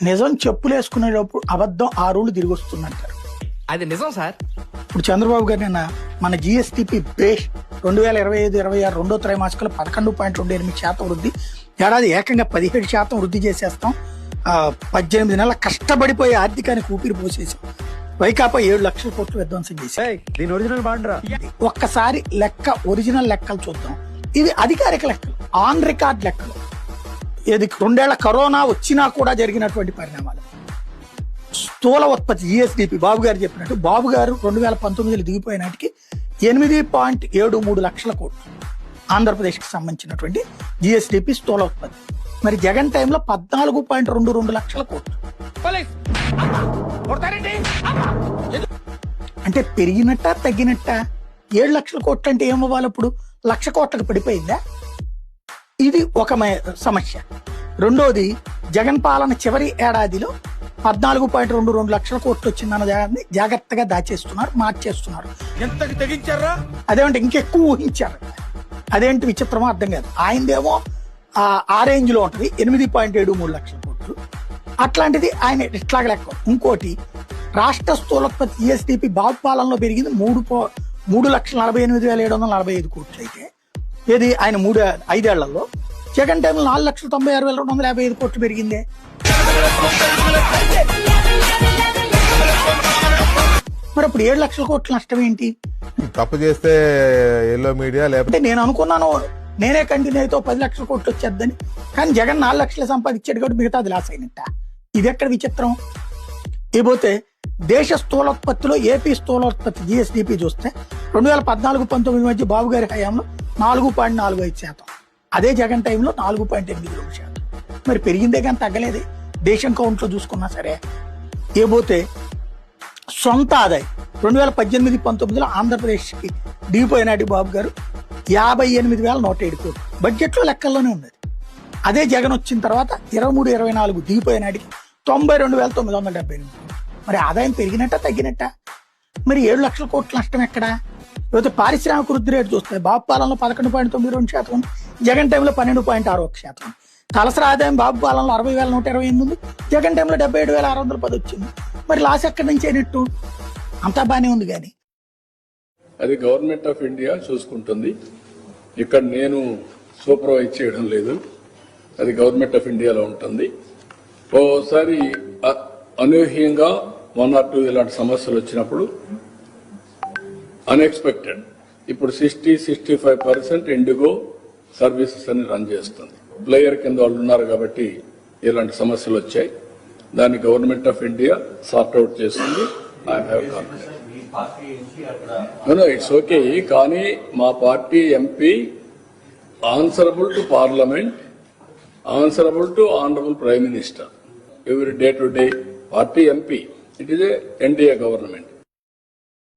నిజం చెప్పులేసుకునేటప్పుడు అబద్ధం 6 రోజులు తిరిగి వస్తుందంటారు. అది నిజం సార్. ఇప్పుడు చంద్రబాబు గారు నిన్న మన జిఎస్టిపి బేస్ 2025-26 రెండో త్రైమాసికంలో 11.28% వృద్ధి, ఏడాది ఏకంగా 17% వృద్ధి చేసేస్తాం, 18 నెలల కష్టపడిపోయే ఆర్థికానికి ఊపిరి పోసేసాం, వైకాపా 7 లక్షల కోట్లు విధ్వంసం చేశారు. ఒక్కసారి ఒరిజినల్ లెక్కలు చూద్దాం. ఇవి అధికారిక లెక్కలు, ఆన్ రికార్డ్ లెక్కలు. ఇది 2 ఏళ్ల కరోనా వచ్చినా కూడా జరిగినటువంటి పరిణామాలు. స్థూల ఉత్పత్తి జిఎస్డిపి బాబు గారు చెప్పినట్టు, బాబు గారు 2019లో దిగిపోయే నాటికి 8.73 లక్షల కోట్లు ఆంధ్రప్రదేశ్కి సంబంధించినటువంటి జిఎస్డిపి స్థూల ఉత్పత్తి. మరి జగన్ టైంలో 14.22 లక్షల కోట్లు. అంటే పెరిగినట్ట తగ్గినట్ట? 7 లక్షల కోట్లు అంటే ఏమవ్వాలి? అప్పుడు 1,00,000 కోట్లకు పడిపోయిందా? ఇది ఒక సమస్య. రెండోది, జగన్ పాలన చివరి ఏడాదిలో 14.22 లక్షల కోట్లు వచ్చిందన్న దాన్ని జాగ్రత్తగా దాచేస్తున్నారు, మార్చేస్తున్నారు. అదేమంటే ఇంకెక్కువ ఊహించారు. అదేంటి విచిత్రమో అర్థం కాదు. ఆయనదేమో ఆ రేంజ్ లో ఉంటది, 8.73 లక్షల కోట్లు. అట్లాంటిది ఆయన ఇట్లాగ లెక్క. ఇంకోటి, రాష్ట్ర స్థూలోత్పత్తి జిఎస్డిపి బాబు పాలనలో పెరిగింది 3,48,745 కోట్లు అయితే, ఏది ఆయన 5 ఏళ్లలో. జగన్ టైంలో 4,96,255 కోట్లు పెరిగిందే. మరి అప్పుడు 7 లక్షల కోట్ల నష్టం ఏంటి? తప్పు చేస్తే ఎల్లో మీడియా లేకపోతే నేను అనుకున్నాను నేనే కంటిన్యూ అయితే 10 లక్షల కోట్లు వచ్చేద్దని, కానీ జగన్ 4 లక్షలు సంపాదించాడు కాబట్టి మిగతా అది లాస్ అయినట్ట. ఇది ఎక్కడ విచిత్రం? ఇకపోతే దేశ స్థూలోత్పత్తిలో ఏపీ స్థూలోత్పత్తి జిఎస్డిపి చూస్తే 2014-19 మధ్య బాబు గారి హయాంలో 4.45%, అదే జగన్ టైంలో 4.82%. మరి పెరిగిందే కానీ తగ్గలేదే దేశం కౌంట్లో చూసుకున్నా సరే. ఏపోతే సొంత ఆదాయం 2018-19లో ఆంధ్రప్రదేశ్కి దిగిపోయినాటి బాబు గారు 58,107 కోట్లు బడ్జెట్లో లెక్కల్లోనే ఉన్నది. అదే జగన్ వచ్చిన తర్వాత 23-24 దిగిపోయినాటికి 92,978 కోట్లు. మరి ఆదాయం పెరిగినట్ట తగ్గినట్ట? మరి 7 లక్షల కోట్ల నష్టం ఎక్కడా? లేకపోతే పారిశ్రామిక వృద్ధి రేటు చూస్తే బాబు పాలనలో 11.92% ఉంది, జగన్ టైంలో 12.61%. తలసరి ఆదాయం బాబు పాలనలో 60,128 ఉంది, జగన్ టైంలో 77,610 వచ్చింది. మరి లాస్ ఎక్కడి నుంచి అయినట్టు? అంతా బానే ఉంది కానీ అది గవర్నమెంట్ ఆఫ్ ఇండియా చూసుకుంటుంది. ఇక్కడ నేను సూపర్వైజ్ చేయడం లేదు, అది గవర్నమెంట్ ఆఫ్ ఇండియాలో ఉంటుంది. ఓసారి అనూహ్యంగా 1 or 2 ఇలాంటి సమస్యలు వచ్చినప్పుడు అన్ఎక్స్పెక్టెడ్ ఇప్పుడు 60-65% ఇండిగో సర్వీసెస్ అని రన్ చేస్తుంది. ప్లేయర్ కింద వాళ్ళు ఉన్నారు కాబట్టి ఇలాంటి సమస్యలు వచ్చాయి. దాన్ని గవర్నమెంట్ ఆఫ్ ఇండియా సార్ట్అవుట్ చేస్తుంది. It's okay. కానీ మా party MP answerable to parliament, answerable to honourable prime minister, every day to day party MP. It is a NDA government.